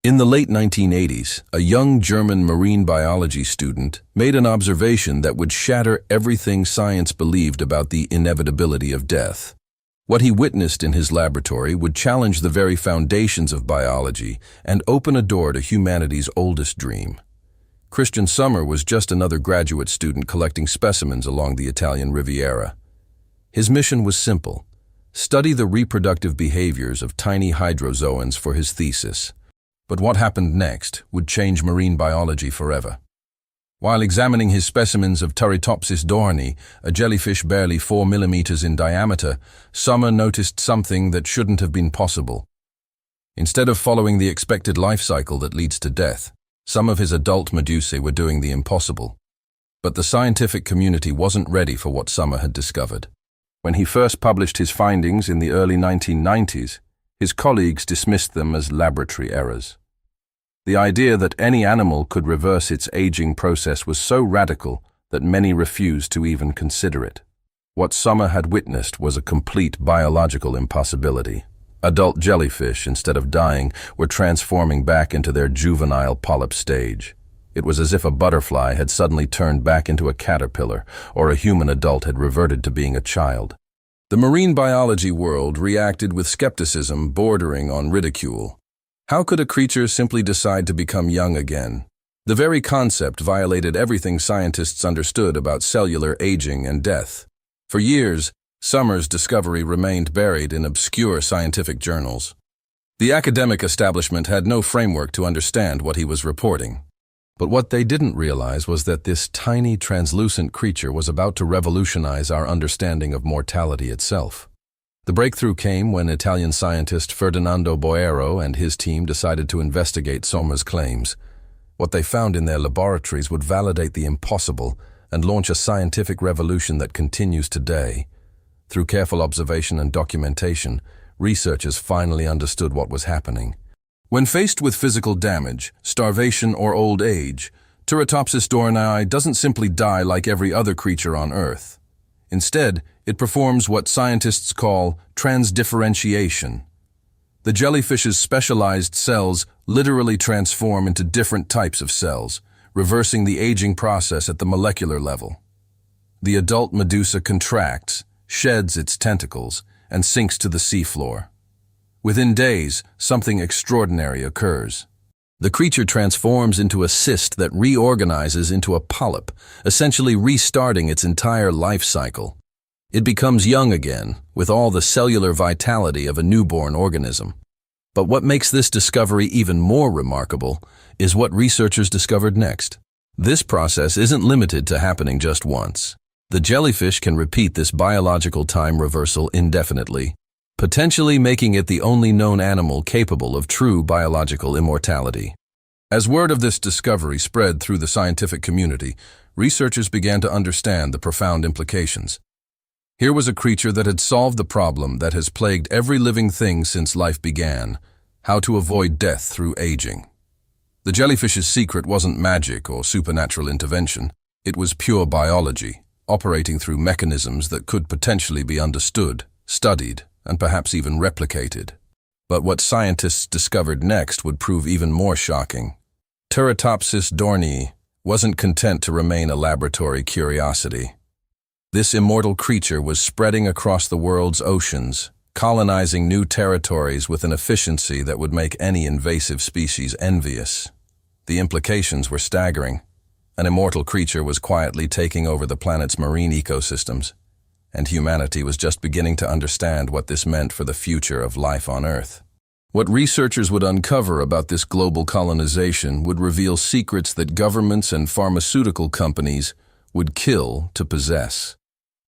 In the late 1980s, a young German marine biology student made an observation that would shatter everything science believed about the inevitability of death. What he witnessed in his laboratory would challenge the very foundations of biology and open a door to humanity's oldest dream. Christian Sommer was just another graduate student collecting specimens along the Italian Riviera. His mission was simple: study the reproductive behaviors of tiny hydrozoans for his thesis. But what happened next would change marine biology forever. While examining his specimens of Turritopsis dohrnii, a jellyfish barely 4 millimeters in diameter, Sommer noticed something that shouldn't have been possible. Instead of following the expected life cycle that leads to death, some of his adult medusae were doing the impossible. But the scientific community wasn't ready for what Sommer had discovered. When he first published his findings in the early 1990s, his colleagues dismissed them as laboratory errors. The idea that any animal could reverse its aging process was so radical that many refused to even consider it. What Sommer had witnessed was a complete biological impossibility. Adult jellyfish, instead of dying, were transforming back into their juvenile polyp stage. It was as if a butterfly had suddenly turned back into a caterpillar, or a human adult had reverted to being a child. The marine biology world reacted with skepticism bordering on ridicule. How could a creature simply decide to become young again? The very concept violated everything scientists understood about cellular aging and death. For years, Sommer's discovery remained buried in obscure scientific journals. The academic establishment had no framework to understand what he was reporting. But what they didn't realize was that this tiny, translucent creature was about to revolutionize our understanding of mortality itself. The breakthrough came when Italian scientist Ferdinando Boero and his team decided to investigate Sommer's claims. What they found in their laboratories would validate the impossible and launch a scientific revolution that continues today. Through careful observation and documentation, researchers finally understood what was happening. When faced with physical damage, starvation, or old age, Turritopsis dohrnii doesn't simply die like every other creature on Earth. Instead, it performs what scientists call transdifferentiation. The jellyfish's specialized cells literally transform into different types of cells, reversing the aging process at the molecular level. The adult medusa contracts, sheds its tentacles, and sinks to the seafloor. Within days, something extraordinary occurs. The creature transforms into a cyst that reorganizes into a polyp, essentially restarting its entire life cycle. It becomes young again, with all the cellular vitality of a newborn organism. But what makes this discovery even more remarkable is what researchers discovered next. This process isn't limited to happening just once. The jellyfish can repeat this biological time reversal indefinitely, potentially making it the only known animal capable of true biological immortality. As word of this discovery spread through the scientific community, researchers began to understand the profound implications. Here was a creature that had solved the problem that has plagued every living thing since life began: how to avoid death through aging. The jellyfish's secret wasn't magic or supernatural intervention. It was pure biology, operating through mechanisms that could potentially be understood, studied, and perhaps even replicated. But what scientists discovered next would prove even more shocking. Turritopsis dohrnii wasn't content to remain a laboratory curiosity. This immortal creature was spreading across the world's oceans, colonizing new territories with an efficiency that would make any invasive species envious. The implications were staggering. An immortal creature was quietly taking over the planet's marine ecosystems, and humanity was just beginning to understand what this meant for the future of life on Earth. What researchers would uncover about this global colonization would reveal secrets that governments and pharmaceutical companies would kill to possess.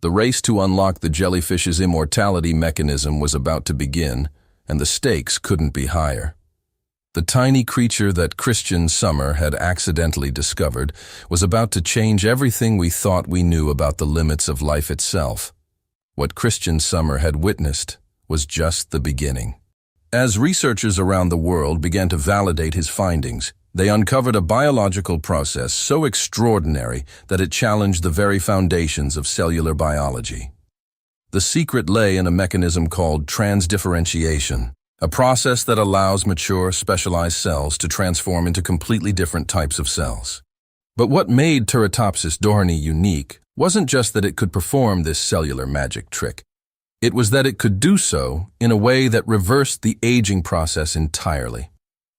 The race to unlock the jellyfish's immortality mechanism was about to begin, and the stakes couldn't be higher. The tiny creature that Christian Sommer had accidentally discovered was about to change everything we thought we knew about the limits of life itself. What Christian Sommer had witnessed was just the beginning. As researchers around the world began to validate his findings, they uncovered a biological process so extraordinary that it challenged the very foundations of cellular biology. The secret lay in a mechanism called transdifferentiation, a process that allows mature, specialized cells to transform into completely different types of cells. But what made Turritopsis dohrnii unique wasn't just that it could perform this cellular magic trick. It was that it could do so in a way that reversed the aging process entirely.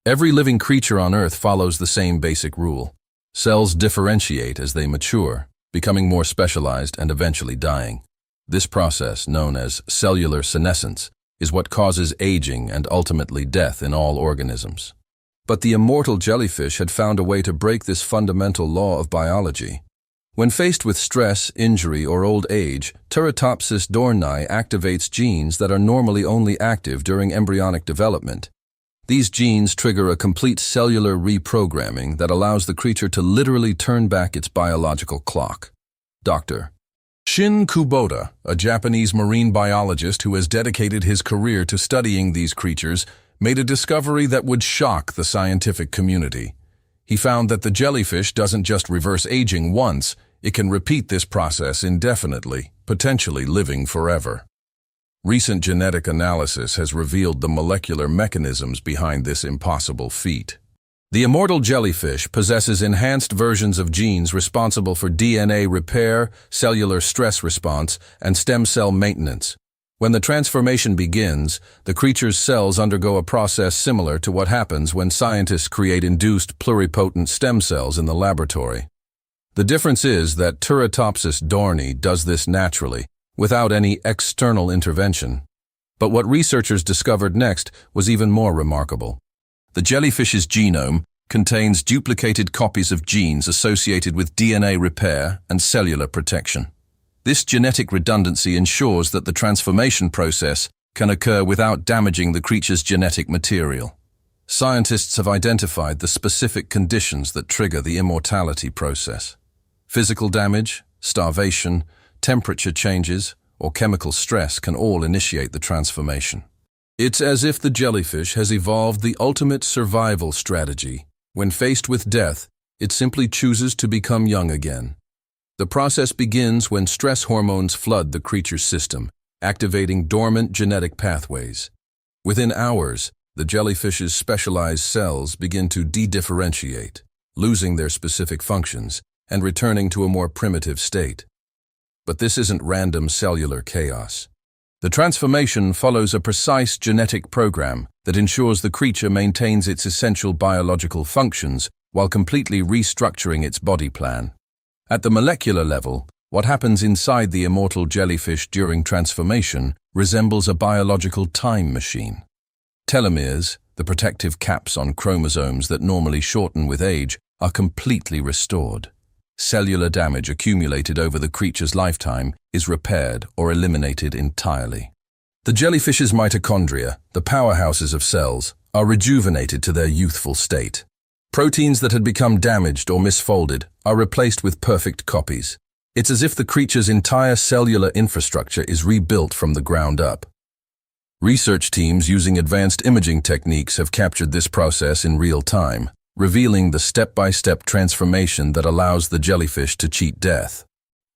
Every living creature on Earth follows the same basic rule. Cells differentiate as they mature, becoming more specialized and eventually dying. This process, known as cellular senescence, is what causes aging and ultimately death in all organisms. But the immortal jellyfish had found a way to break this fundamental law of biology. When faced with stress, injury, or old age, Turritopsis dohrnii activates genes that are normally only active during embryonic development. These genes trigger a complete cellular reprogramming that allows the creature to literally turn back its biological clock. Dr. Shin Kubota, a Japanese marine biologist who has dedicated his career to studying these creatures, made a discovery that would shock the scientific community. He found that the jellyfish doesn't just reverse aging once, it can repeat this process indefinitely, potentially living forever. Recent genetic analysis has revealed the molecular mechanisms behind this impossible feat. The immortal jellyfish possesses enhanced versions of genes responsible for DNA repair, cellular stress response, and stem cell maintenance. When the transformation begins, the creature's cells undergo a process similar to what happens when scientists create induced pluripotent stem cells in the laboratory. The difference is that Turritopsis dohrnii does this naturally, without any external intervention. But what researchers discovered next was even more remarkable. The jellyfish's genome contains duplicated copies of genes associated with DNA repair and cellular protection. This genetic redundancy ensures that the transformation process can occur without damaging the creature's genetic material. Scientists have identified the specific conditions that trigger the immortality process. Physical damage, starvation, temperature changes, or chemical stress can all initiate the transformation. It's as if the jellyfish has evolved the ultimate survival strategy. When faced with death, it simply chooses to become young again. The process begins when stress hormones flood the creature's system, activating dormant genetic pathways. Within hours, the jellyfish's specialized cells begin to de-differentiate, losing their specific functions and returning to a more primitive state. But this isn't random cellular chaos. The transformation follows a precise genetic program that ensures the creature maintains its essential biological functions while completely restructuring its body plan. At the molecular level, what happens inside the immortal jellyfish during transformation resembles a biological time machine. Telomeres, the protective caps on chromosomes that normally shorten with age, are completely restored. Cellular damage accumulated over the creature's lifetime is repaired or eliminated entirely. The jellyfish's mitochondria, the powerhouses of cells, are rejuvenated to their youthful state. Proteins that had become damaged or misfolded are replaced with perfect copies. It's as if the creature's entire cellular infrastructure is rebuilt from the ground up. Research teams using advanced imaging techniques have captured this process in real time, revealing the step-by-step transformation that allows the jellyfish to cheat death.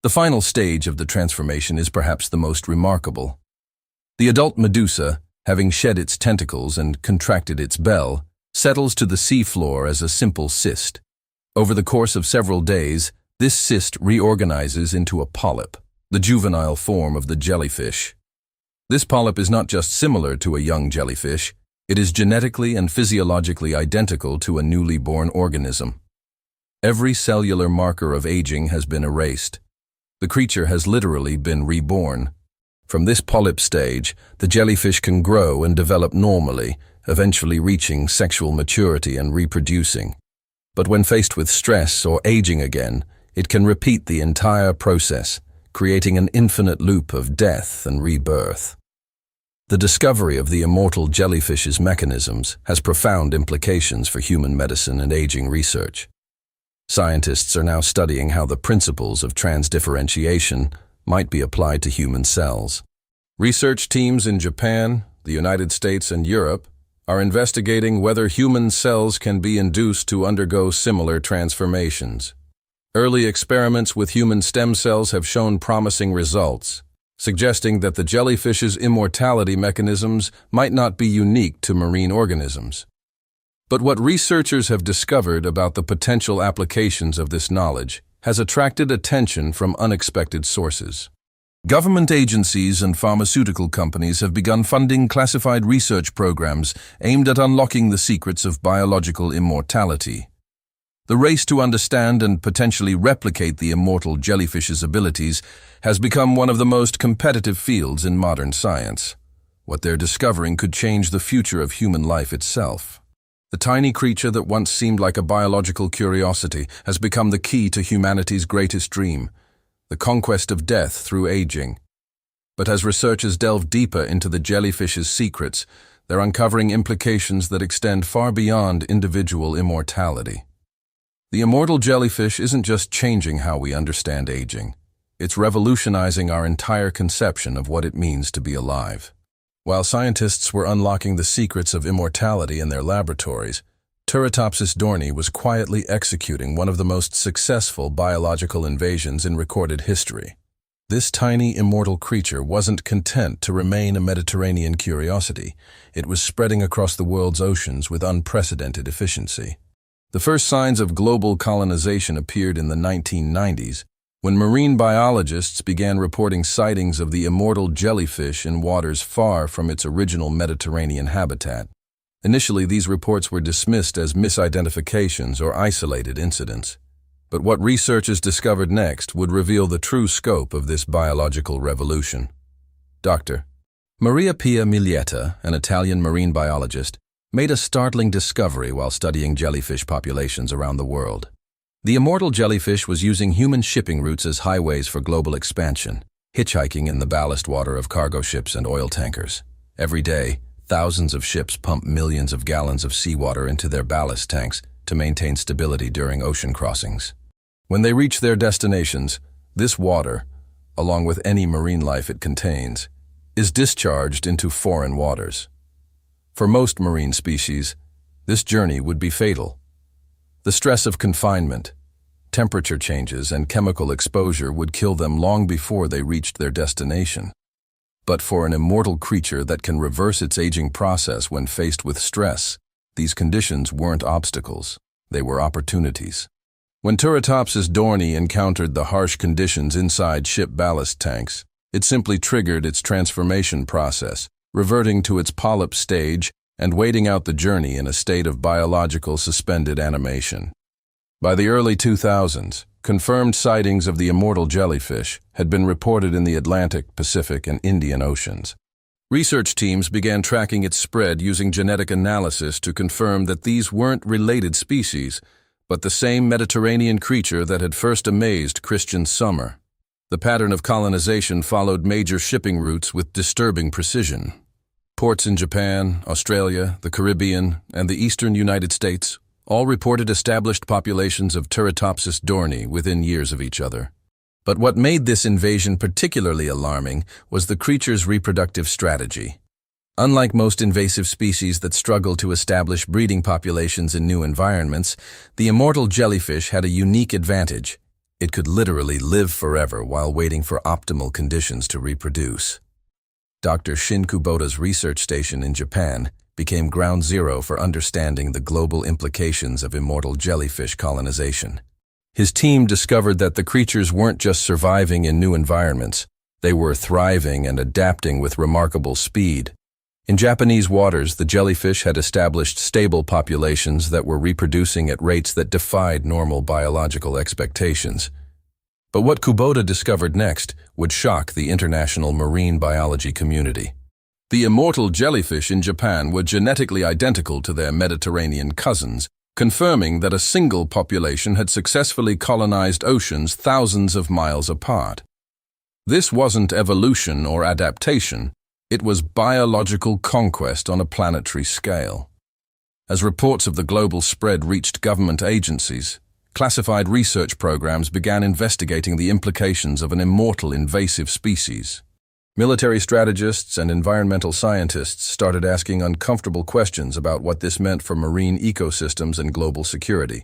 The final stage of the transformation is perhaps the most remarkable. The adult medusa, having shed its tentacles and contracted its bell, settles to the seafloor as a simple cyst. Over the course of several days, this cyst reorganizes into a polyp, the juvenile form of the jellyfish. This polyp is not just similar to a young jellyfish, it is genetically and physiologically identical to a newly born organism. Every cellular marker of aging has been erased. The creature has literally been reborn. From this polyp stage, the jellyfish can grow and develop normally, eventually reaching sexual maturity and reproducing. But when faced with stress or aging again, it can repeat the entire process, creating an infinite loop of death and rebirth. The discovery of the immortal jellyfish's mechanisms has profound implications for human medicine and aging research. Scientists are now studying how the principles of transdifferentiation might be applied to human cells. Research teams in Japan, the United States, and Europe are investigating whether human cells can be induced to undergo similar transformations. Early experiments with human stem cells have shown promising results. suggesting that the jellyfish's immortality mechanisms might not be unique to marine organisms. But what researchers have discovered about the potential applications of this knowledge has attracted attention from unexpected sources. Government agencies and pharmaceutical companies have begun funding classified research programs aimed at unlocking the secrets of biological immortality. The race to understand and potentially replicate the immortal jellyfish's abilities has become one of the most competitive fields in modern science. What they're discovering could change the future of human life itself. The tiny creature that once seemed like a biological curiosity has become the key to humanity's greatest dream, the conquest of death through aging. But as researchers delve deeper into the jellyfish's secrets, they're uncovering implications that extend far beyond individual immortality. The immortal jellyfish isn't just changing how we understand aging. It's revolutionizing our entire conception of what it means to be alive. While scientists were unlocking the secrets of immortality in their laboratories, Turritopsis dohrnii was quietly executing one of the most successful biological invasions in recorded history. This tiny immortal creature wasn't content to remain a Mediterranean curiosity. It was spreading across the world's oceans with unprecedented efficiency. The first signs of global colonization appeared in the 1990s, when marine biologists began reporting sightings of the immortal jellyfish in waters far from its original Mediterranean habitat. Initially, these reports were dismissed as misidentifications or isolated incidents. But what researchers discovered next would reveal the true scope of this biological revolution. Dr. Maria Pia Miglietta, an Italian marine biologist, made a startling discovery while studying jellyfish populations around the world. The immortal jellyfish was using human shipping routes as highways for global expansion, hitchhiking in the ballast water of cargo ships and oil tankers. Every day, thousands of ships pump millions of gallons of seawater into their ballast tanks to maintain stability during ocean crossings. When they reach their destinations, this water, along with any marine life it contains, is discharged into foreign waters. For most marine species, this journey would be fatal. The stress of confinement, temperature changes, and chemical exposure would kill them long before they reached their destination. But for an immortal creature that can reverse its aging process when faced with stress, these conditions weren't obstacles, they were opportunities. When Turritopsis dohrnii encountered the harsh conditions inside ship ballast tanks, it simply triggered its transformation process, reverting to its polyp stage and waiting out the journey in a state of biological suspended animation. By the early 2000s, confirmed sightings of the immortal jellyfish had been reported in the Atlantic, Pacific, and Indian Oceans. Research teams began tracking its spread using genetic analysis to confirm that these weren't related species, but the same Mediterranean creature that had first amazed Christian Summer. The pattern of colonization followed major shipping routes with disturbing precision. Ports in Japan, Australia, the Caribbean, and the eastern United States all reported established populations of Turritopsis dohrnii within years of each other. But what made this invasion particularly alarming was the creature's reproductive strategy. Unlike most invasive species that struggle to establish breeding populations in new environments, the immortal jellyfish had a unique advantage. It could literally live forever while waiting for optimal conditions to reproduce. Dr. Shin Kubota's research station in Japan became ground zero for understanding the global implications of immortal jellyfish colonization. His team discovered that the creatures weren't just surviving in new environments, they were thriving and adapting with remarkable speed. In Japanese waters, the jellyfish had established stable populations that were reproducing at rates that defied normal biological expectations. But what Kubota discovered next would shock the international marine biology community. The immortal jellyfish in Japan were genetically identical to their Mediterranean cousins, confirming that a single population had successfully colonized oceans thousands of miles apart. This wasn't evolution or adaptation, it was biological conquest on a planetary scale. As reports of the global spread reached government agencies, classified research programs began investigating the implications of an immortal invasive species. Military strategists and environmental scientists started asking uncomfortable questions about what this meant for marine ecosystems and global security.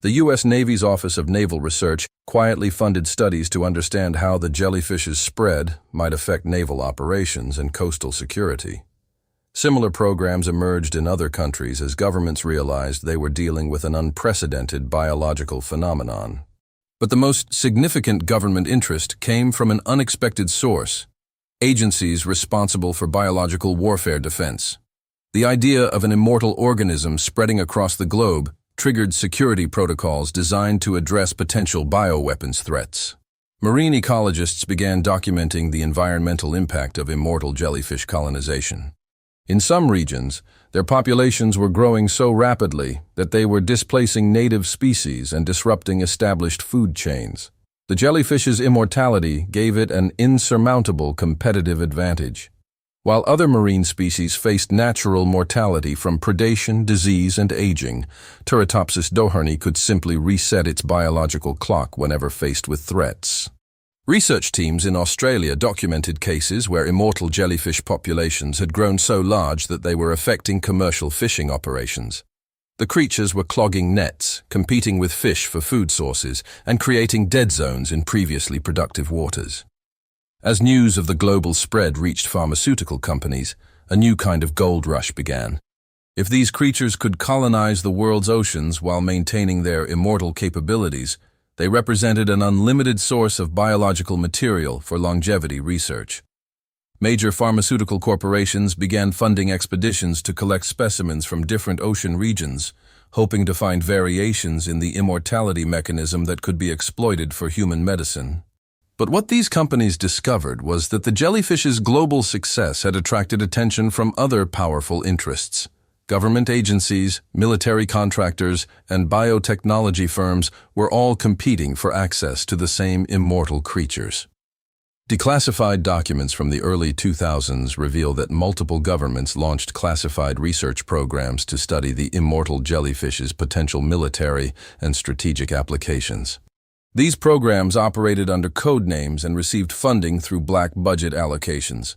The U.S. Navy's Office of Naval Research quietly funded studies to understand how the jellyfish's spread might affect naval operations and coastal security. Similar programs emerged in other countries as governments realized they were dealing with an unprecedented biological phenomenon. But the most significant government interest came from an unexpected source: agencies responsible for biological warfare defense. The idea of an immortal organism spreading across the globe triggered security protocols designed to address potential bioweapons threats. Marine ecologists began documenting the environmental impact of immortal jellyfish colonization. In some regions, their populations were growing so rapidly that they were displacing native species and disrupting established food chains. The jellyfish's immortality gave it an insurmountable competitive advantage. While other marine species faced natural mortality from predation, disease, and aging, Turritopsis dohrnii could simply reset its biological clock whenever faced with threats. Research teams in Australia documented cases where immortal jellyfish populations had grown so large that they were affecting commercial fishing operations. The creatures were clogging nets, competing with fish for food sources, and creating dead zones in previously productive waters. As news of the global spread reached pharmaceutical companies, a new kind of gold rush began. If these creatures could colonize the world's oceans while maintaining their immortal capabilities, they represented an unlimited source of biological material for longevity research. Major pharmaceutical corporations began funding expeditions to collect specimens from different ocean regions, hoping to find variations in the immortality mechanism that could be exploited for human medicine. But what these companies discovered was that the jellyfish's global success had attracted attention from other powerful interests. Government agencies, military contractors, and biotechnology firms were all competing for access to the same immortal creatures. Declassified documents from the early 2000s reveal that multiple governments launched classified research programs to study the immortal jellyfish's potential military and strategic applications. These programs operated under code names and received funding through black budget allocations.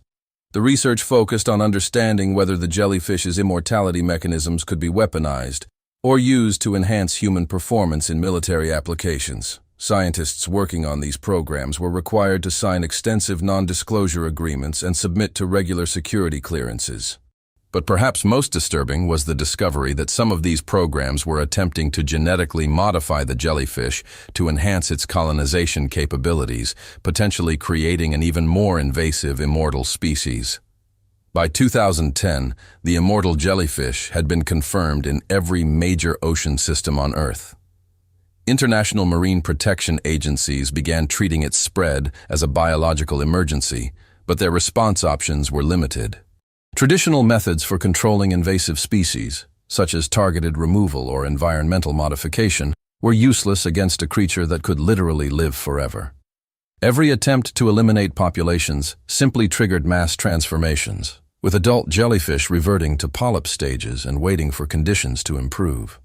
The research focused on understanding whether the jellyfish's immortality mechanisms could be weaponized or used to enhance human performance in military applications. Scientists working on these programs were required to sign extensive non-disclosure agreements and submit to regular security clearances. But perhaps most disturbing was the discovery that some of these programs were attempting to genetically modify the jellyfish to enhance its colonization capabilities, potentially creating an even more invasive immortal species. By 2010, the immortal jellyfish had been confirmed in every major ocean system on Earth. International marine protection agencies began treating its spread as a biological emergency, but their response options were limited. Traditional methods for controlling invasive species, such as targeted removal or environmental modification, were useless against a creature that could literally live forever. Every attempt to eliminate populations simply triggered mass transformations, with adult jellyfish reverting to polyp stages and waiting for conditions to improve.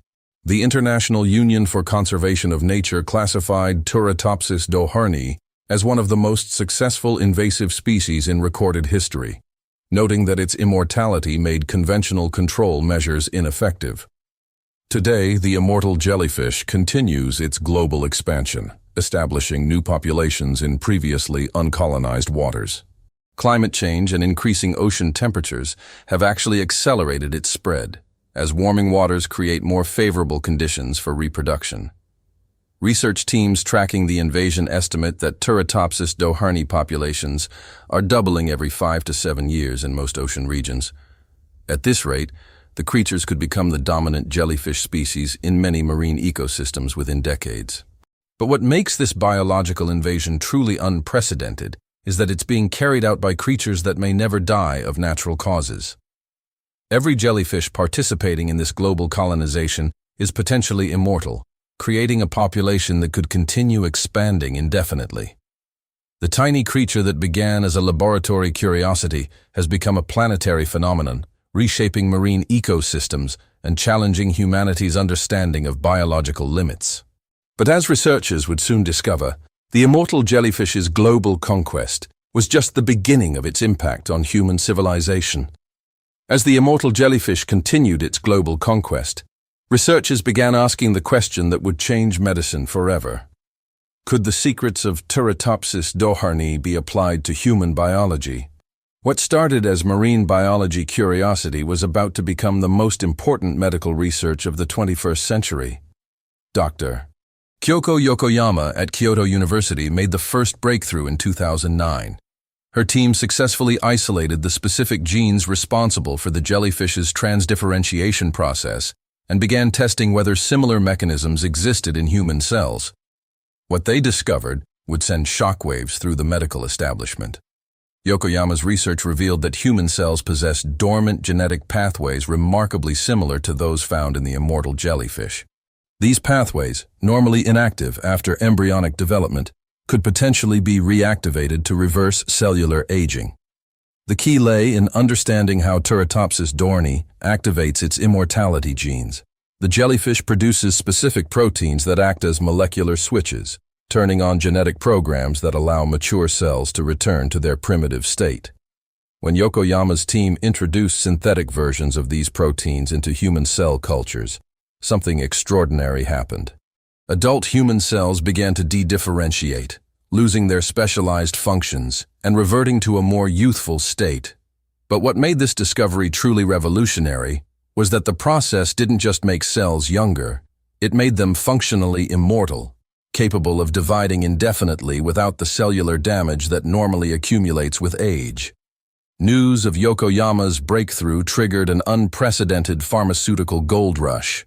The International Union for Conservation of Nature classified Turritopsis dohrnii as one of the most successful invasive species in recorded history, noting that its immortality made conventional control measures ineffective. Today, the immortal jellyfish continues its global expansion, establishing new populations in previously uncolonized waters. Climate change and increasing ocean temperatures have actually accelerated its spread, as warming waters create more favorable conditions for reproduction. Research teams tracking the invasion estimate that Turritopsis dohrnii populations are doubling every 5 to 7 years in most ocean regions. At this rate, the creatures could become the dominant jellyfish species in many marine ecosystems within decades. But what makes this biological invasion truly unprecedented is that it's being carried out by creatures that may never die of natural causes. Every jellyfish participating in this global colonization is potentially immortal, creating a population that could continue expanding indefinitely. The tiny creature that began as a laboratory curiosity has become a planetary phenomenon, reshaping marine ecosystems and challenging humanity's understanding of biological limits. But as researchers would soon discover, the immortal jellyfish's global conquest was just the beginning of its impact on human civilization. As the immortal jellyfish continued its global conquest, Researchers began asking the question that would change medicine forever. Could the secrets of Teratopsis dohrnii be applied to human biology? What started as marine biology curiosity was about to become the most important medical research of the 21st century. Dr. Kyoko Yokoyama at Kyoto University made the first breakthrough in 2009. Her team successfully isolated the specific genes responsible for the jellyfish's transdifferentiation process and began testing whether similar mechanisms existed in human cells. What they discovered would send shockwaves through the medical establishment. Yokoyama's research revealed that human cells possess dormant genetic pathways remarkably similar to those found in the immortal jellyfish. These pathways, normally inactive after embryonic development, could potentially be reactivated to reverse cellular aging. The key lay in understanding how Teratopsis dohrnii activates its immortality genes. The jellyfish produces specific proteins that act as molecular switches, turning on genetic programs that allow mature cells to return to their primitive state. When Yokoyama's team introduced synthetic versions of these proteins into human cell cultures, something extraordinary happened. Adult human cells began to de-differentiate, losing their specialized functions and reverting to a more youthful state. But what made this discovery truly revolutionary was that the process didn't just make cells younger, it made them functionally immortal, capable of dividing indefinitely without the cellular damage that normally accumulates with age. News of Yokoyama's breakthrough triggered an unprecedented pharmaceutical gold rush.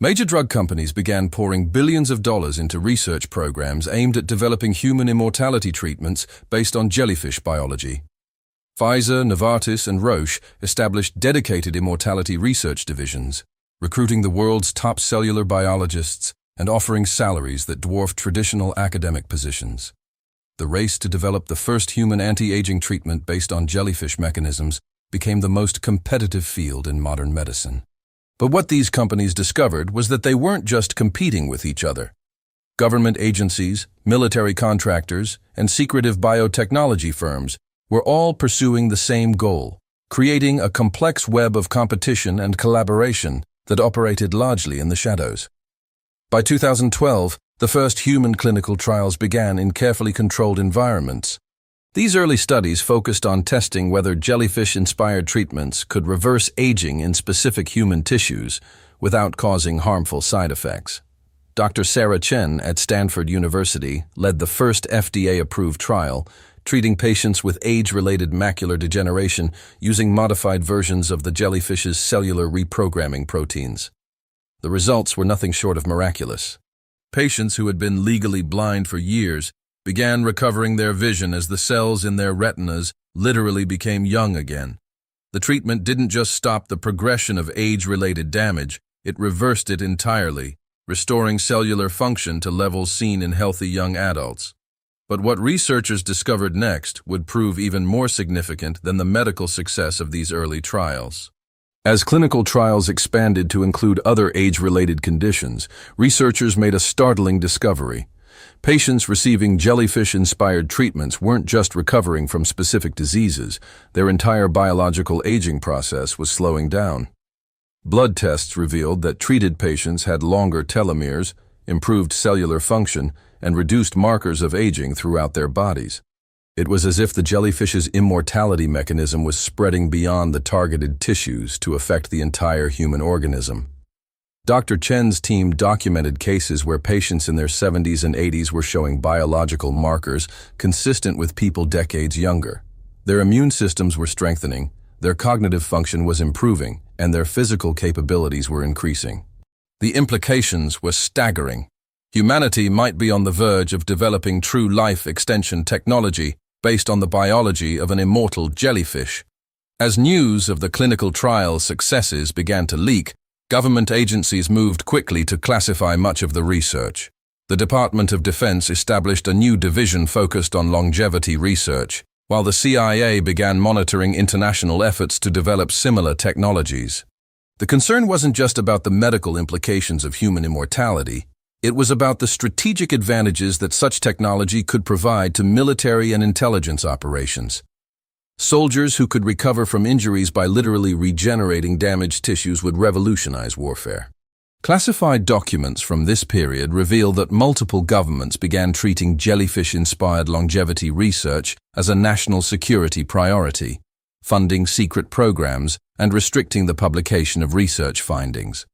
Major drug companies began pouring billions of dollars into research programs aimed at developing human immortality treatments based on jellyfish biology. Pfizer, Novartis, and Roche established dedicated immortality research divisions, recruiting the world's top cellular biologists and offering salaries that dwarfed traditional academic positions. The race to develop the first human anti-aging treatment based on jellyfish mechanisms became the most competitive field in modern medicine. But what these companies discovered was that they weren't just competing with each other. Government agencies, military contractors, and secretive biotechnology firms were all pursuing the same goal, creating a complex web of competition and collaboration that operated largely in the shadows. By 2012, the first human clinical trials began in carefully controlled environments. These early studies focused on testing whether jellyfish-inspired treatments could reverse aging in specific human tissues without causing harmful side effects. Dr. Sarah Chen at Stanford University led the first FDA-approved trial, treating patients with age-related macular degeneration using modified versions of the jellyfish's cellular reprogramming proteins. The results were nothing short of miraculous. Patients who had been legally blind for years began recovering their vision as the cells in their retinas literally became young again. The treatment didn't just stop the progression of age-related damage, it reversed it entirely, restoring cellular function to levels seen in healthy young adults. But what researchers discovered next would prove even more significant than the medical success of these early trials. As clinical trials expanded to include other age-related conditions, researchers made a startling discovery. Patients receiving jellyfish-inspired treatments weren't just recovering from specific diseases, their entire biological aging process was slowing down. Blood tests revealed that treated patients had longer telomeres, improved cellular function, and reduced markers of aging throughout their bodies. It was as if the jellyfish's immortality mechanism was spreading beyond the targeted tissues to affect the entire human organism. Dr. Chen's team documented cases where patients in their 70s and 80s were showing biological markers consistent with people decades younger. Their immune systems were strengthening, their cognitive function was improving, and their physical capabilities were increasing. The implications were staggering. Humanity might be on the verge of developing true life extension technology based on the biology of an immortal jellyfish. As news of the clinical trial successes began to leak, government agencies moved quickly to classify much of the research. The Department of Defense established a new division focused on longevity research, while the CIA began monitoring international efforts to develop similar technologies. The concern wasn't just about the medical implications of human immortality, it was about the strategic advantages that such technology could provide to military and intelligence operations. Soldiers who could recover from injuries by literally regenerating damaged tissues would revolutionize warfare. Classified documents from this period reveal that multiple governments began treating jellyfish-inspired longevity research as a national security priority, funding secret programs and restricting the publication of research findings.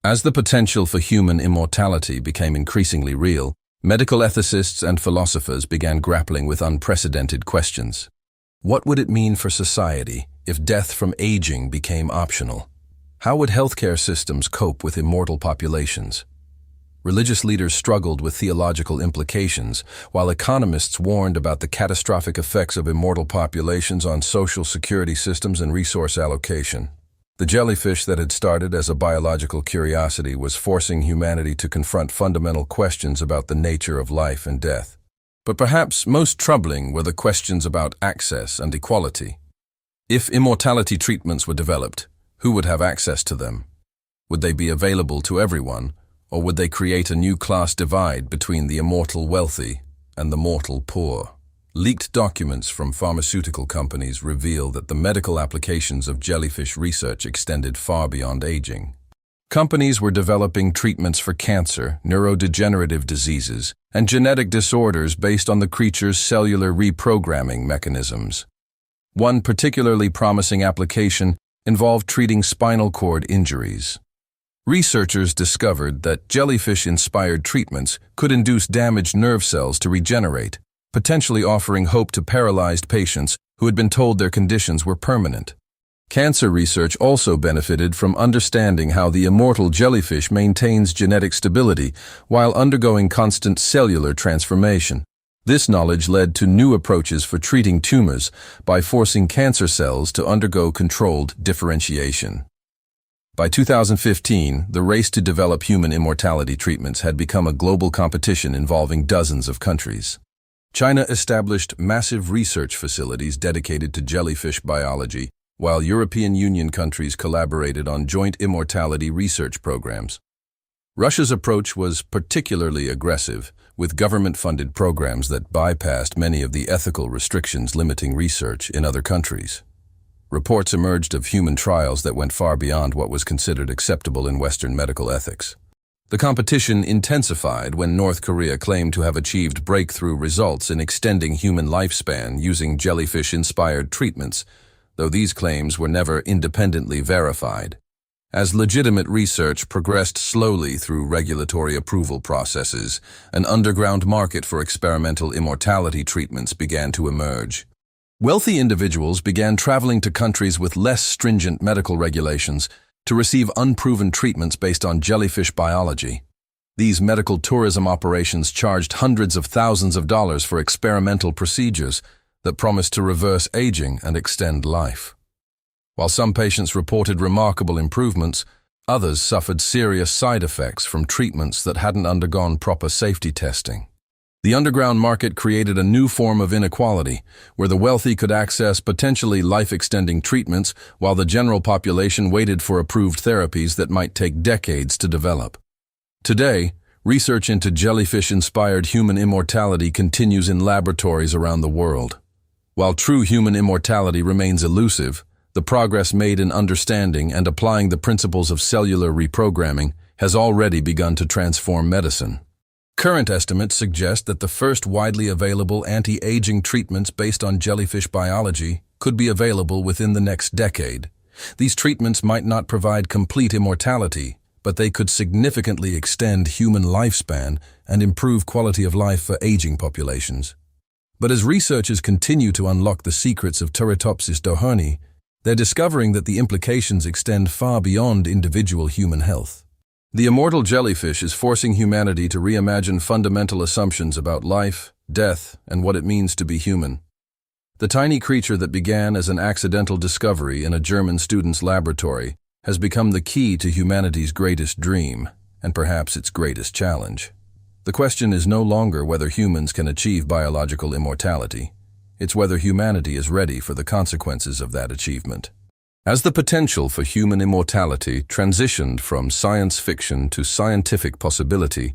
As the potential for human immortality became increasingly real, medical ethicists and philosophers began grappling with unprecedented questions. What would it mean for society if death from aging became optional? How would healthcare systems cope with immortal populations? Religious leaders struggled with theological implications, while economists warned about the catastrophic effects of immortal populations on social security systems and resource allocation. The jellyfish that had started as a biological curiosity was forcing humanity to confront fundamental questions about the nature of life and death. But perhaps most troubling were the questions about access and equality. If immortality treatments were developed, who would have access to them? Would they be available to everyone, or would they create a new class divide between the immortal wealthy and the mortal poor? Leaked documents from pharmaceutical companies reveal that the medical applications of jellyfish research extended far beyond aging. Companies were developing treatments for cancer, neurodegenerative diseases, and genetic disorders based on the creature's cellular reprogramming mechanisms. One particularly promising application involved treating spinal cord injuries. Researchers discovered that jellyfish-inspired treatments could induce damaged nerve cells to regenerate, potentially offering hope to paralyzed patients who had been told their conditions were permanent. Cancer research also benefited from understanding how the immortal jellyfish maintains genetic stability while undergoing constant cellular transformation. This knowledge led to new approaches for treating tumors by forcing cancer cells to undergo controlled differentiation. By 2015, the race to develop human immortality treatments had become a global competition involving dozens of countries. China established massive research facilities dedicated to jellyfish biology, while European Union countries collaborated on joint immortality research programs. Russia's approach was particularly aggressive, with government-funded programs that bypassed many of the ethical restrictions limiting research in other countries. Reports emerged of human trials that went far beyond what was considered acceptable in Western medical ethics. The competition intensified when North Korea claimed to have achieved breakthrough results in extending human lifespan using jellyfish-inspired treatments, though these claims were never independently verified. As legitimate research progressed slowly through regulatory approval processes, an underground market for experimental immortality treatments began to emerge. Wealthy individuals began traveling to countries with less stringent medical regulations to receive unproven treatments based on jellyfish biology. These medical tourism operations charged hundreds of thousands of dollars for experimental procedures that promised to reverse aging and extend life. While some patients reported remarkable improvements, others suffered serious side effects from treatments that hadn't undergone proper safety testing. The underground market created a new form of inequality, where the wealthy could access potentially life-extending treatments while the general population waited for approved therapies that might take decades to develop. Today, research into jellyfish-inspired human immortality continues in laboratories around the world. While true human immortality remains elusive, the progress made in understanding and applying the principles of cellular reprogramming has already begun to transform medicine. Current estimates suggest that the first widely available anti-aging treatments based on jellyfish biology could be available within the next decade. These treatments might not provide complete immortality, but they could significantly extend human lifespan and improve quality of life for aging populations. But as researchers continue to unlock the secrets of Turritopsis dohrnii, they're discovering that the implications extend far beyond individual human health. The immortal jellyfish is forcing humanity to reimagine fundamental assumptions about life, death, and what it means to be human. The tiny creature that began as an accidental discovery in a German student's laboratory has become the key to humanity's greatest dream, and perhaps its greatest challenge. The question is no longer whether humans can achieve biological immortality. It's whether humanity is ready for the consequences of that achievement. As the potential for human immortality transitioned from science fiction to scientific possibility,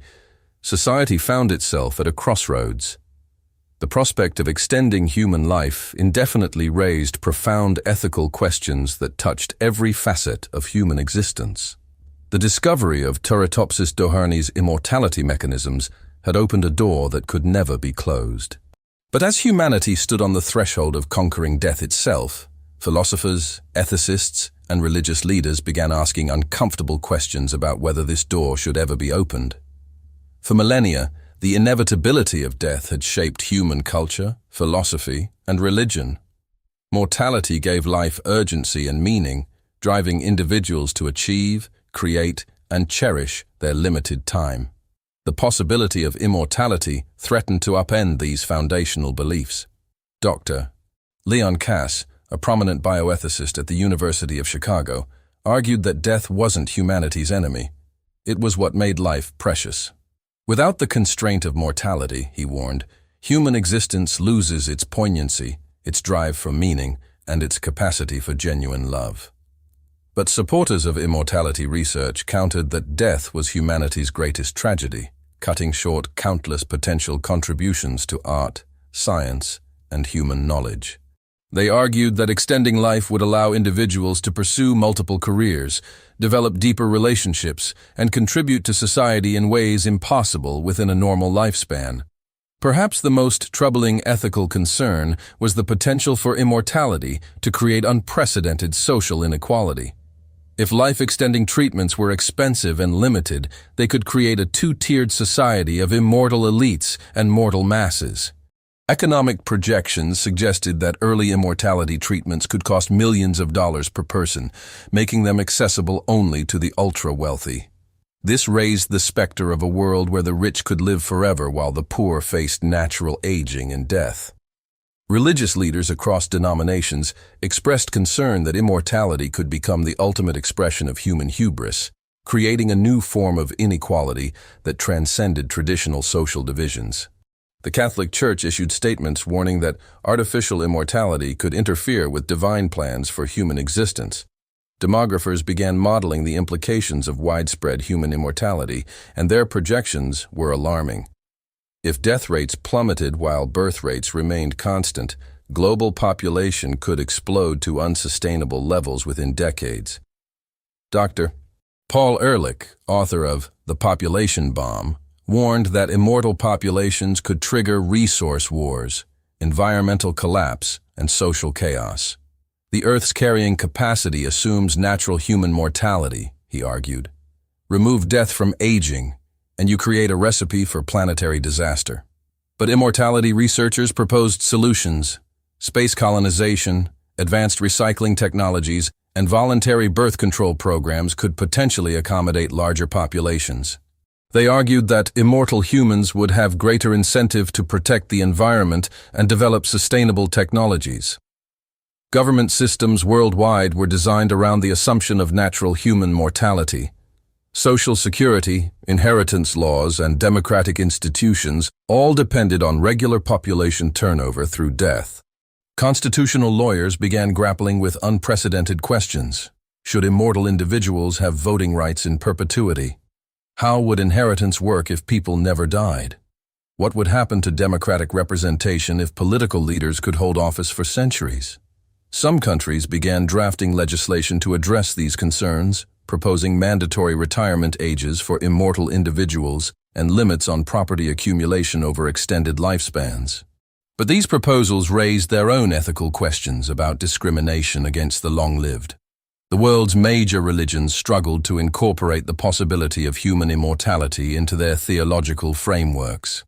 society found itself at a crossroads. The prospect of extending human life indefinitely raised profound ethical questions that touched every facet of human existence. The discovery of Turritopsis dohrani's immortality mechanisms had opened a door that could never be closed. But as humanity stood on the threshold of conquering death itself, philosophers, ethicists, and religious leaders began asking uncomfortable questions about whether this door should ever be opened. For millennia, the inevitability of death had shaped human culture, philosophy, and religion. Mortality gave life urgency and meaning, driving individuals to achieve, create, and cherish their limited time. The possibility of immortality threatened to upend these foundational beliefs. Dr. Leon Kass, a prominent bioethicist at the University of Chicago, argued that death wasn't humanity's enemy. It was what made life precious. Without the constraint of mortality, he warned, human existence loses its poignancy, its drive for meaning, and its capacity for genuine love. But supporters of immortality research countered that death was humanity's greatest tragedy, cutting short countless potential contributions to art, science, and human knowledge. They argued that extending life would allow individuals to pursue multiple careers, develop deeper relationships, and contribute to society in ways impossible within a normal lifespan. Perhaps the most troubling ethical concern was the potential for immortality to create unprecedented social inequality. If life-extending treatments were expensive and limited, they could create a two-tiered society of immortal elites and mortal masses. Economic projections suggested that early immortality treatments could cost millions of dollars per person, making them accessible only to the ultra-wealthy. This raised the specter of a world where the rich could live forever while the poor faced natural aging and death. Religious leaders across denominations expressed concern that immortality could become the ultimate expression of human hubris, creating a new form of inequality that transcended traditional social divisions. The Catholic Church issued statements warning that artificial immortality could interfere with divine plans for human existence. Demographers began modeling the implications of widespread human immortality, and their projections were alarming. If death rates plummeted while birth rates remained constant, global population could explode to unsustainable levels within decades. Dr. Paul Ehrlich, author of The Population Bomb, warned that immortal populations could trigger resource wars, environmental collapse, and social chaos. The Earth's carrying capacity assumes natural human mortality, he argued. Remove death from aging, and you create a recipe for planetary disaster. But immortality researchers proposed solutions. Space colonization, advanced recycling technologies, and voluntary birth control programs could potentially accommodate larger populations. They argued that immortal humans would have greater incentive to protect the environment and develop sustainable technologies. Government systems worldwide were designed around the assumption of natural human mortality. Social security, inheritance laws, and democratic institutions all depended on regular population turnover through death. Constitutional lawyers began grappling with unprecedented questions. Should immortal individuals have voting rights in perpetuity? How would inheritance work if people never died? What would happen to democratic representation if political leaders could hold office for centuries? Some countries began drafting legislation to address these concerns, proposing mandatory retirement ages for immortal individuals and limits on property accumulation over extended lifespans. But these proposals raised their own ethical questions about discrimination against the long-lived. The world's major religions struggled to incorporate the possibility of human immortality into their theological frameworks.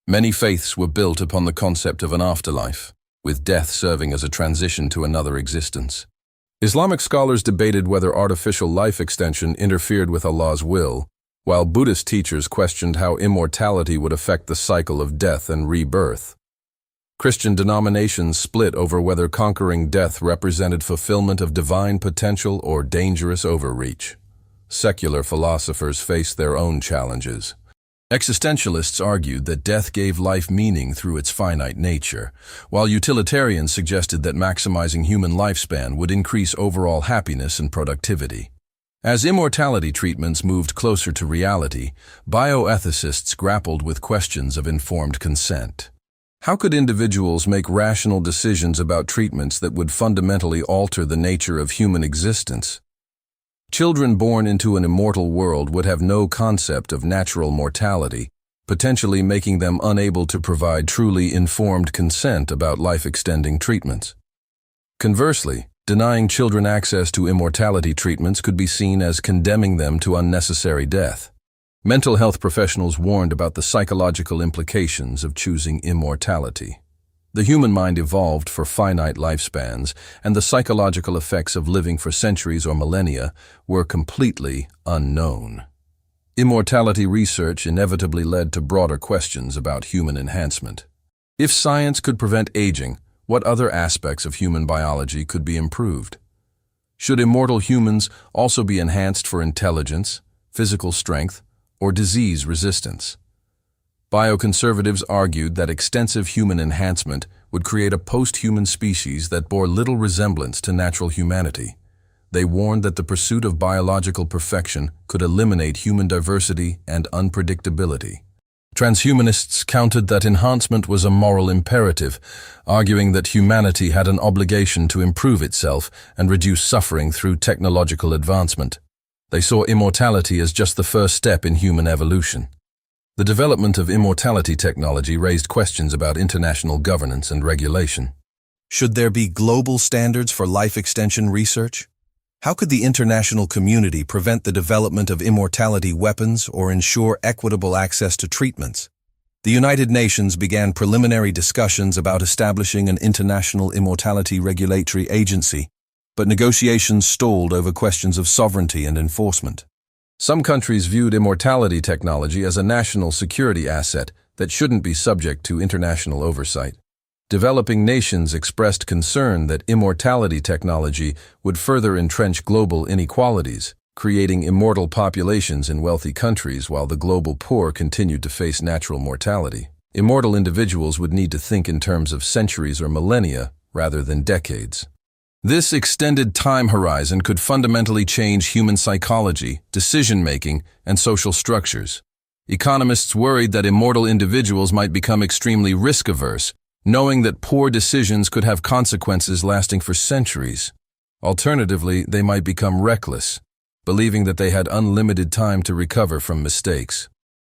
Many faiths were built upon the concept of an afterlife, with death serving as a transition to another existence. Islamic scholars debated whether artificial life extension interfered with Allah's will, while Buddhist teachers questioned how immortality would affect the cycle of death and rebirth. Christian denominations split over whether conquering death represented fulfillment of divine potential or dangerous overreach. Secular philosophers faced their own challenges. Existentialists argued that death gave life meaning through its finite nature, while utilitarians suggested that maximizing human lifespan would increase overall happiness and productivity. As immortality treatments moved closer to reality, bioethicists grappled with questions of informed consent. How could individuals make rational decisions about treatments that would fundamentally alter the nature of human existence? Children born into an immortal world would have no concept of natural mortality, potentially making them unable to provide truly informed consent about life-extending treatments. Conversely, denying children access to immortality treatments could be seen as condemning them to unnecessary death. Mental health professionals warned about the psychological implications of choosing immortality. The human mind evolved for finite lifespans, and the psychological effects of living for centuries or millennia were completely unknown. Immortality research inevitably led to broader questions about human enhancement. If science could prevent aging, what other aspects of human biology could be improved? Should immortal humans also be enhanced for intelligence, physical strength, or disease resistance? Bioconservatives argued that extensive human enhancement would create a post-human species that bore little resemblance to natural humanity. They warned that the pursuit of biological perfection could eliminate human diversity and unpredictability. Transhumanists countered that enhancement was a moral imperative, arguing that humanity had an obligation to improve itself and reduce suffering through technological advancement. They saw immortality as just the first step in human evolution. The development of immortality technology raised questions about international governance and regulation. Should there be global standards for life extension research? How could the international community prevent the development of immortality weapons or ensure equitable access to treatments? The United Nations began preliminary discussions about establishing an international immortality regulatory agency, but negotiations stalled over questions of sovereignty and enforcement. Some countries viewed immortality technology as a national security asset that shouldn't be subject to international oversight. Developing nations expressed concern that immortality technology would further entrench global inequalities, creating immortal populations in wealthy countries while the global poor continued to face natural mortality. Immortal individuals would need to think in terms of centuries or millennia rather than decades. This extended time horizon could fundamentally change human psychology, decision-making, and social structures. Economists worried that immortal individuals might become extremely risk-averse, knowing that poor decisions could have consequences lasting for centuries. Alternatively, they might become reckless, believing that they had unlimited time to recover from mistakes.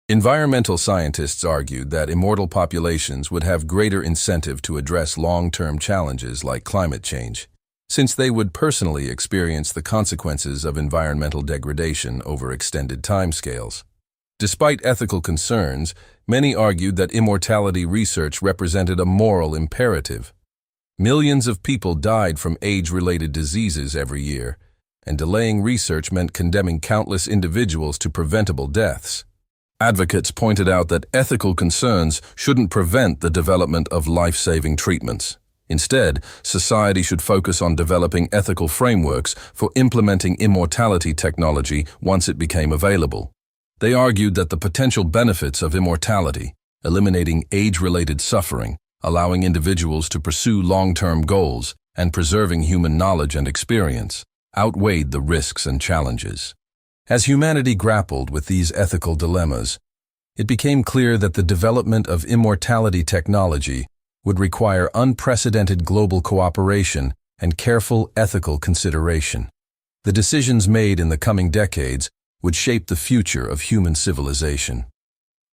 Environmental scientists argued that immortal populations would have greater incentive to address long-term challenges like climate change, since they would personally experience the consequences of environmental degradation over extended timescales. Despite ethical concerns, many argued that immortality research represented a moral imperative. Millions of people died from age-related diseases every year, and delaying research meant condemning countless individuals to preventable deaths. Advocates pointed out that ethical concerns shouldn't prevent the development of life-saving treatments. Instead, society should focus on developing ethical frameworks for implementing immortality technology once it became available. They argued that the potential benefits of immortality, eliminating age-related suffering, allowing individuals to pursue long-term goals, and preserving human knowledge and experience, outweighed the risks and challenges. As humanity grappled with these ethical dilemmas, it became clear that the development of immortality technology would require unprecedented global cooperation and careful ethical consideration. The decisions made in the coming decades would shape the future of human civilization.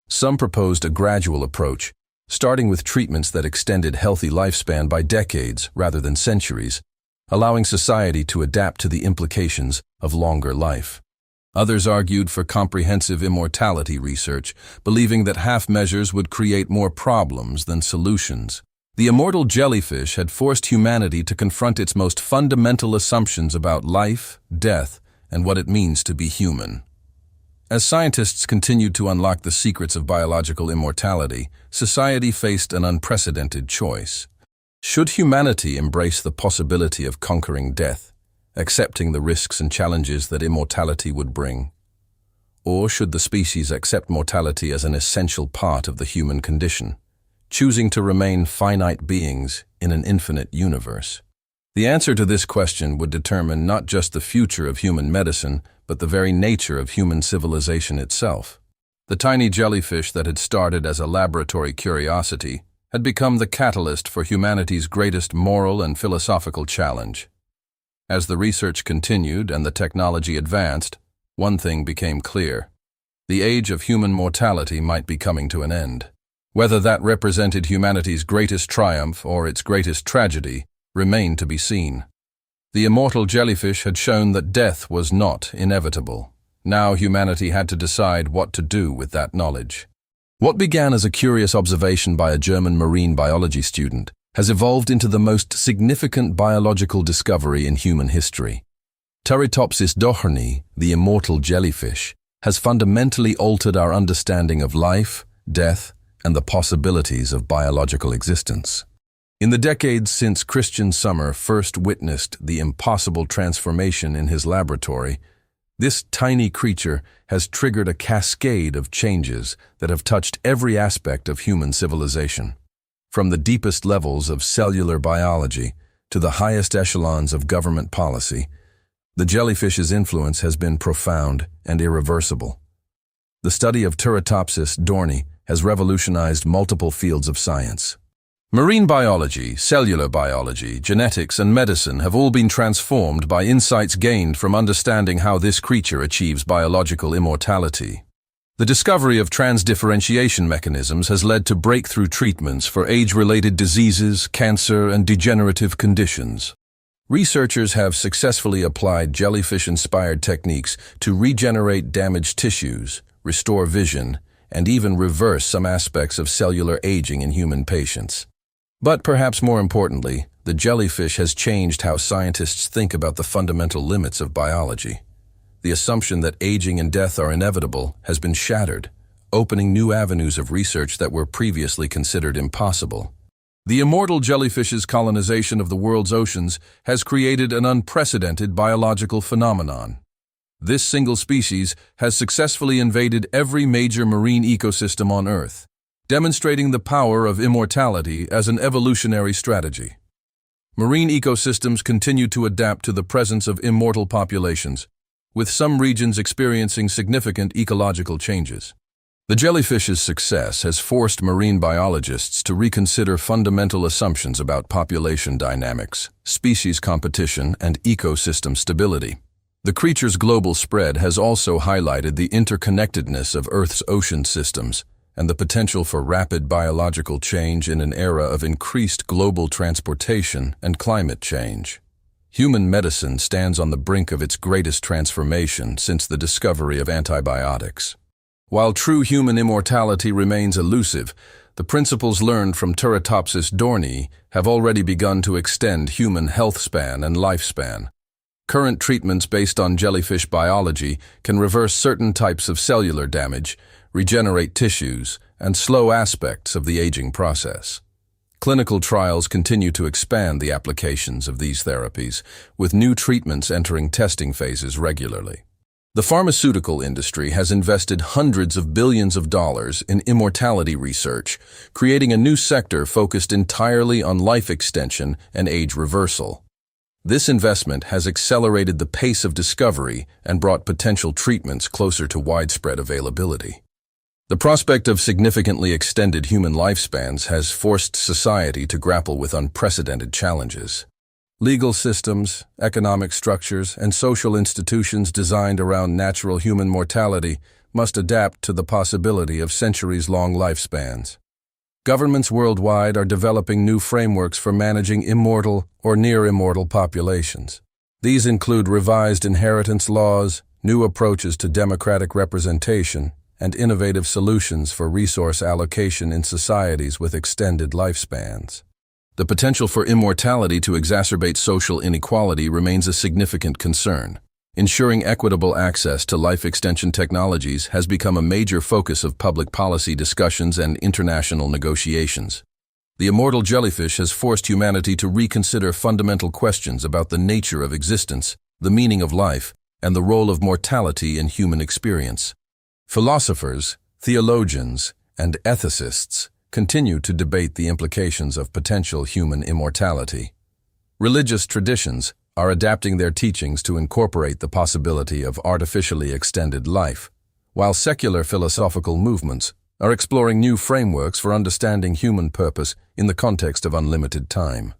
Some proposed a gradual approach, starting with treatments that extended healthy lifespan by decades rather than centuries, allowing society to adapt to the implications of longer life. Others argued for comprehensive immortality research, believing that half measures would create more problems than solutions. The immortal jellyfish had forced humanity to confront its most fundamental assumptions about life, death, and what it means to be human. As scientists continued to unlock the secrets of biological immortality, society faced an unprecedented choice. Should humanity embrace the possibility of conquering death, accepting the risks and challenges that immortality would bring? Or should the species accept mortality as an essential part of the human condition, choosing to remain finite beings in an infinite universe? The answer to this question would determine not just the future of human medicine, but the very nature of human civilization itself. The tiny jellyfish that had started as a laboratory curiosity had become the catalyst for humanity's greatest moral and philosophical challenge. As the research continued and the technology advanced, one thing became clear. The age of human mortality might be coming to an end. Whether that represented humanity's greatest triumph or its greatest tragedy remained to be seen. The immortal jellyfish had shown that death was not inevitable. Now humanity had to decide what to do with that knowledge. What began as a curious observation by a German marine biology student has evolved into the most significant biological discovery in human history. Turritopsis dohrnii, the immortal jellyfish, has fundamentally altered our understanding of life, death, and the possibilities of biological existence. In the decades since Christian Summer first witnessed the impossible transformation in his laboratory, this tiny creature has triggered a cascade of changes that have touched every aspect of human civilization. From the deepest levels of cellular biology to the highest echelons of government policy, the jellyfish's influence has been profound and irreversible. The study of Turritopsis dohrnii has revolutionized multiple fields of science. Marine biology, cellular biology, genetics, and medicine have all been transformed by insights gained from understanding how this creature achieves biological immortality. The discovery of transdifferentiation mechanisms has led to breakthrough treatments for age-related diseases, cancer, and degenerative conditions. Researchers have successfully applied jellyfish-inspired techniques to regenerate damaged tissues, restore vision, and even reverse some aspects of cellular aging in human patients. But perhaps more importantly, the jellyfish has changed how scientists think about the fundamental limits of biology. The assumption that aging and death are inevitable has been shattered, opening new avenues of research that were previously considered impossible. The immortal jellyfish's colonization of the world's oceans has created an unprecedented biological phenomenon. This single species has successfully invaded every major marine ecosystem on Earth, demonstrating the power of immortality as an evolutionary strategy. Marine ecosystems continue to adapt to the presence of immortal populations, with some regions experiencing significant ecological changes. The jellyfish's success has forced marine biologists to reconsider fundamental assumptions about population dynamics, species competition, and ecosystem stability. The creature's global spread has also highlighted the interconnectedness of Earth's ocean systems and the potential for rapid biological change in an era of increased global transportation and climate change. Human medicine stands on the brink of its greatest transformation since the discovery of antibiotics. While true human immortality remains elusive, the principles learned from Turritopsis dohrnii have already begun to extend human health span and lifespan. Current treatments based on jellyfish biology can reverse certain types of cellular damage, regenerate tissues, and slow aspects of the aging process. Clinical trials continue to expand the applications of these therapies, with new treatments entering testing phases regularly. The pharmaceutical industry has invested hundreds of billions of dollars in immortality research, creating a new sector focused entirely on life extension and age reversal. This investment has accelerated the pace of discovery and brought potential treatments closer to widespread availability. The prospect of significantly extended human lifespans has forced society to grapple with unprecedented challenges. Legal systems, economic structures, and social institutions designed around natural human mortality must adapt to the possibility of centuries-long lifespans. Governments worldwide are developing new frameworks for managing immortal or near-immortal populations. These include revised inheritance laws, new approaches to democratic representation, and innovative solutions for resource allocation in societies with extended lifespans. The potential for immortality to exacerbate social inequality remains a significant concern. Ensuring equitable access to life extension technologies has become a major focus of public policy discussions and international negotiations. The immortal jellyfish has forced humanity to reconsider fundamental questions about the nature of existence, the meaning of life, and the role of mortality in human experience. Philosophers, theologians, and ethicists continue to debate the implications of potential human immortality. Religious traditions are adapting their teachings to incorporate the possibility of artificially extended life, while secular philosophical movements are exploring new frameworks for understanding human purpose in the context of unlimited time.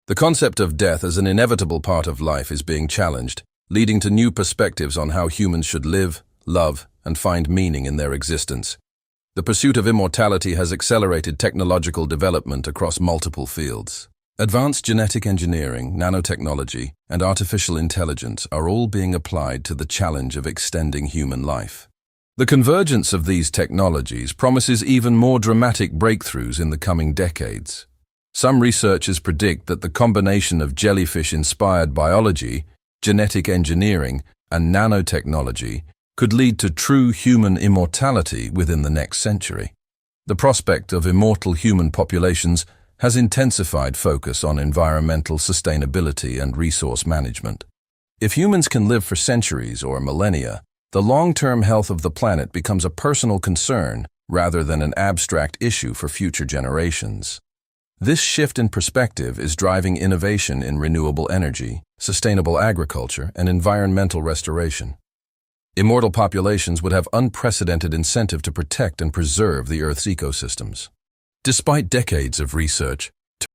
The concept of death as an inevitable part of life is being challenged, leading to new perspectives on how humans should live, love, and find meaning in their existence. The pursuit of immortality has accelerated technological development across multiple fields. Advanced genetic engineering, nanotechnology, and artificial intelligence are all being applied to the challenge of extending human life. The convergence of these technologies promises even more dramatic breakthroughs in the coming decades. Some researchers predict that the combination of jellyfish-inspired biology, genetic engineering, and nanotechnology could lead to true human immortality within the next century. The prospect of immortal human populations has intensified focus on environmental sustainability and resource management. If humans can live for centuries or millennia, the long-term health of the planet becomes a personal concern rather than an abstract issue for future generations. This shift in perspective is driving innovation in renewable energy, sustainable agriculture, and environmental restoration. Immortal populations would have unprecedented incentive to protect and preserve the Earth's ecosystems. Despite decades of research,